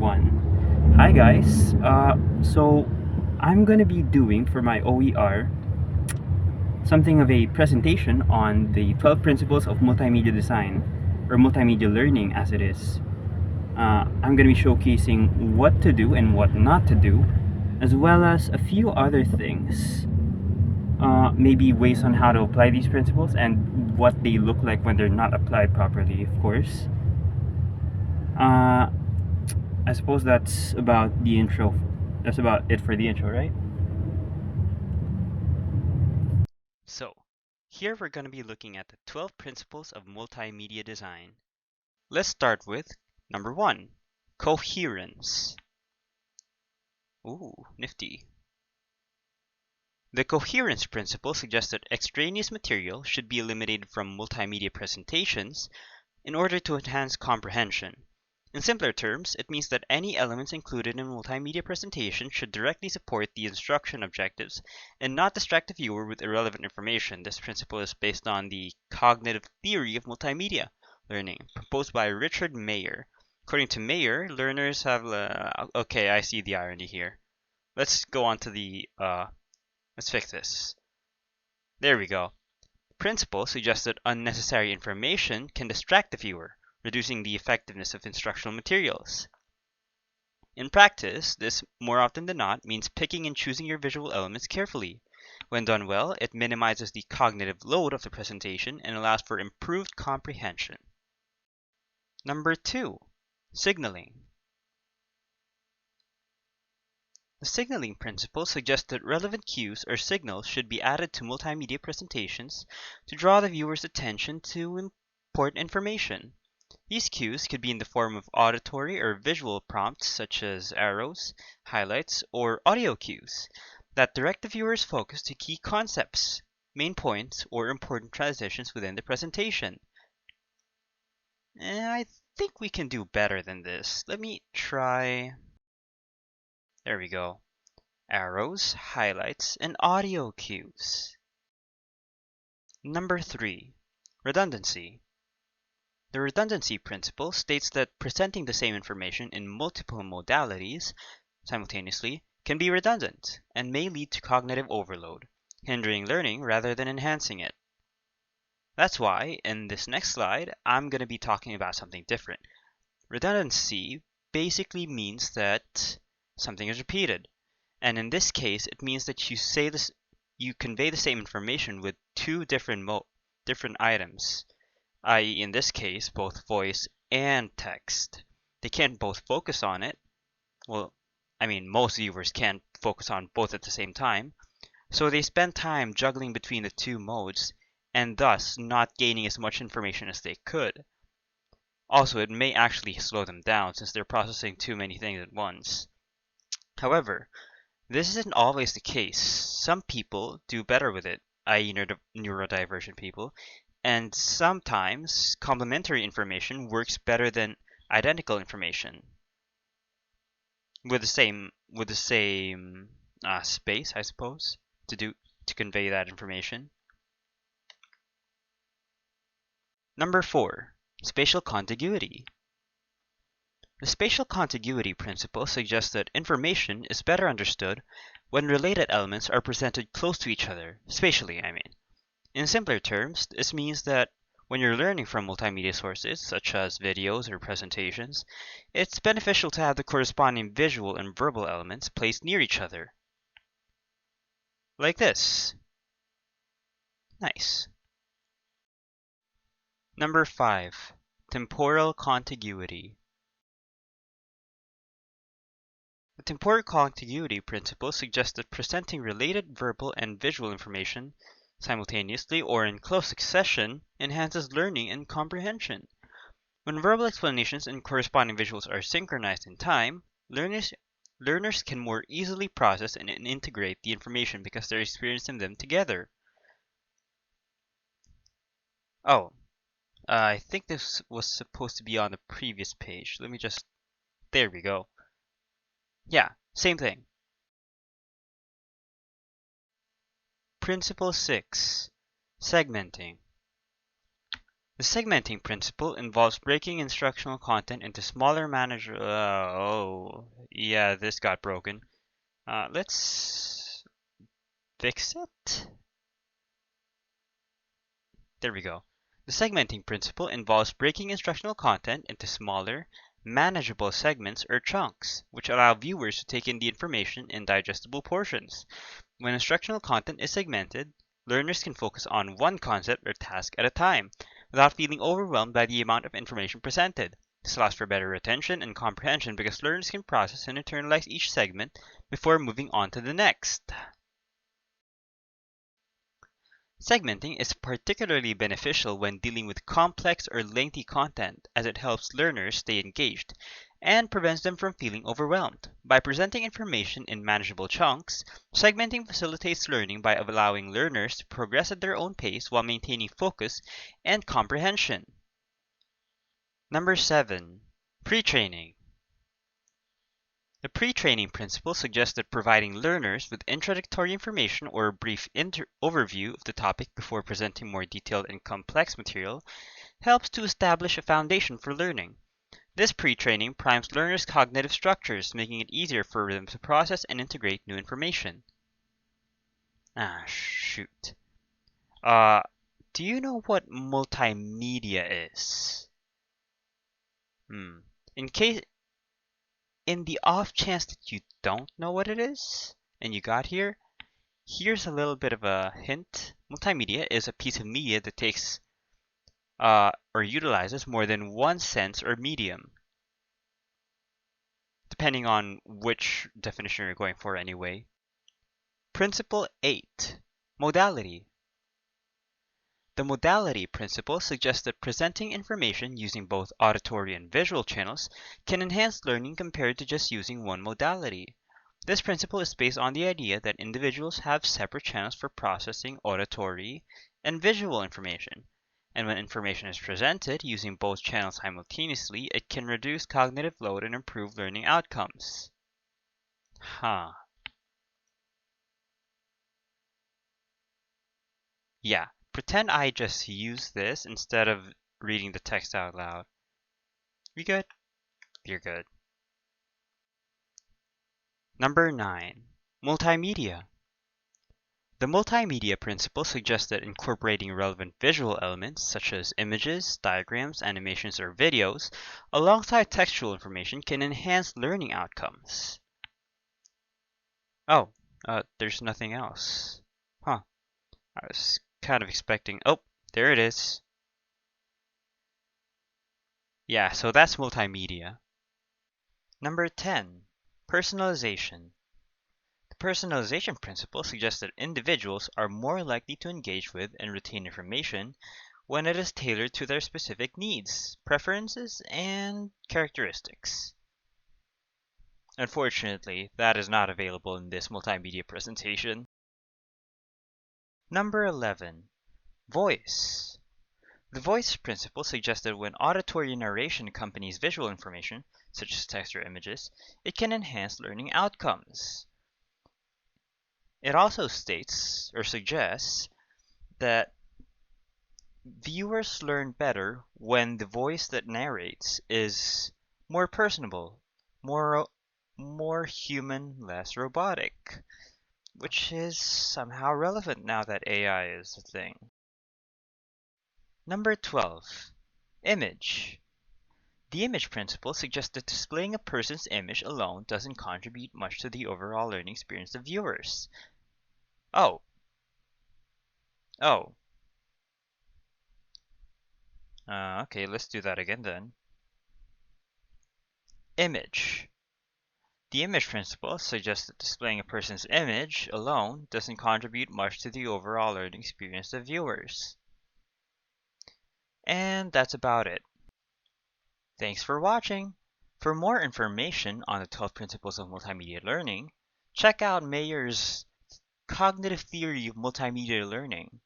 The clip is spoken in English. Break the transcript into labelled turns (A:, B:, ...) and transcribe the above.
A: 1. Hi guys. So I'm gonna be doing for my OER something of a presentation on the 12 principles of multimedia design, or multimedia learning as it is. I'm gonna be showcasing what to do and what not to do, as well as a few other things. Maybe ways on how to apply these principles and what they look like when they're not applied properly, of course. I suppose that's about the intro. That's about it for the intro, right?
B: So, here we're going to be looking at the 12 principles of multimedia design. Let's start with number 1, coherence. Ooh, nifty. The coherence principle suggests that extraneous material should be eliminated from multimedia presentations in order to enhance comprehension. In simpler terms, it means that any elements included in multimedia presentation should directly support the instruction objectives and not distract the viewer with irrelevant information. This principle is based on the cognitive theory of multimedia learning, proposed by Richard Mayer. According to Mayer, learners have... okay, I see the irony here. Let's go on to let's fix this. There we go. The principle suggests that unnecessary information can distract the viewer, reducing the effectiveness of instructional materials. In practice, this more often than not means picking and choosing your visual elements carefully. When done well, it minimizes the cognitive load of the presentation and allows for improved comprehension. Number 2, signaling. The signaling principle suggests that relevant cues or signals should be added to multimedia presentations to draw the viewer's attention to important information. These cues could be in the form of auditory or visual prompts such as arrows, highlights, or audio cues that direct the viewer's focus to key concepts, main points, or important transitions within the presentation. I think we can do better than this. Let me try... There we go. Arrows, highlights, and audio cues. Number 3, redundancy. The redundancy principle states that presenting the same information in multiple modalities simultaneously can be redundant and may lead to cognitive overload, hindering learning rather than enhancing it. That's why, in this next slide, I'm going to be talking about something different. Redundancy basically means that something is repeated, and in this case, it means that you convey the same information with two different items, i.e. in this case, both voice and text. They can't both focus on it. Well, I mean, most viewers can't focus on both at the same time, so they spend time juggling between the two modes and thus not gaining as much information as they could. Also, it may actually slow them down since they're processing too many things at once. However, this isn't always the case. Some people do better with it, i.e. neurodivergent people, and sometimes complementary information works better than identical information with the same space, I suppose, to convey that information. Number 4, spatial contiguity. The spatial contiguity principle suggests that information is better understood when related elements are presented close to each other, spatially, I mean. In simpler terms, this means that when you're learning from multimedia sources, such as videos or presentations, it's beneficial to have the corresponding visual and verbal elements placed near each other. Like this. Nice. Number 5, temporal contiguity. The temporal contiguity principle suggests that presenting related verbal and visual information simultaneously or in close succession enhances learning and comprehension. When verbal explanations and corresponding visuals are synchronized in time, learners can more easily process and integrate the information because they're experiencing them together. Oh, I think this was supposed to be on the previous page. Let me just... There we go. Yeah, same thing. Principle 6, segmenting. The segmenting principle involves breaking instructional content into smaller manageable. Oh, yeah, this got broken. Let's fix it. There we go. The segmenting principle involves breaking instructional content into smaller, manageable segments or chunks, which allow viewers to take in the information in digestible portions. When instructional content is segmented, learners can focus on one concept or task at a time, without feeling overwhelmed by the amount of information presented. This allows for better retention and comprehension because learners can process and internalize each segment before moving on to the next. Segmenting is particularly beneficial when dealing with complex or lengthy content, as it helps learners stay engaged and prevents them from feeling overwhelmed. By presenting information in manageable chunks, segmenting facilitates learning by allowing learners to progress at their own pace while maintaining focus and comprehension. Number 7. Pre-training. The pre-training principle suggests that providing learners with introductory information or a brief overview of the topic before presenting more detailed and complex material helps to establish a foundation for learning. This pre-training primes learners' cognitive structures, making it easier for them to process and integrate new information. Shoot. Do you know what multimedia is? In the off chance that you don't know what it is, and you got here, here's a little bit of a hint. Multimedia is a piece of media that takes or utilizes more than one sense or medium, depending on which definition you're going for anyway. Principle 8. Modality. The modality principle suggests that presenting information using both auditory and visual channels can enhance learning compared to just using one modality. This principle is based on the idea that individuals have separate channels for processing auditory and visual information, and when information is presented using both channels simultaneously, it can reduce cognitive load and improve learning outcomes. Yeah, pretend I just use this instead of reading the text out loud. We good? You're good. Number 9. Multimedia. The multimedia principle suggests that incorporating relevant visual elements such as images, diagrams, animations, or videos alongside textual information can enhance learning outcomes. Oh, there's nothing else. I was kind of expecting. Oh, there it is. Yeah, so that's multimedia. Number 10. Personalization. The personalization principle suggests that individuals are more likely to engage with and retain information when it is tailored to their specific needs, preferences, and characteristics. Unfortunately, that is not available in this multimedia presentation. Number 11. Voice. The voice principle suggests that when auditory narration accompanies visual information, such as text or images, it can enhance learning outcomes. It also states or suggests that viewers learn better when the voice that narrates is more personable, more human, less robotic, which is somehow relevant now that AI is a thing. Number 12. Image. The image principle suggests that displaying a person's image alone doesn't contribute much to the overall learning experience of viewers. Okay, let's do that again then. Image. The image principle suggests that displaying a person's image alone doesn't contribute much to the overall learning experience of viewers. And that's about it. Thanks for watching. For more information on the 12 principles of multimedia learning, check out Mayer's Cognitive Theory of Multimedia Learning.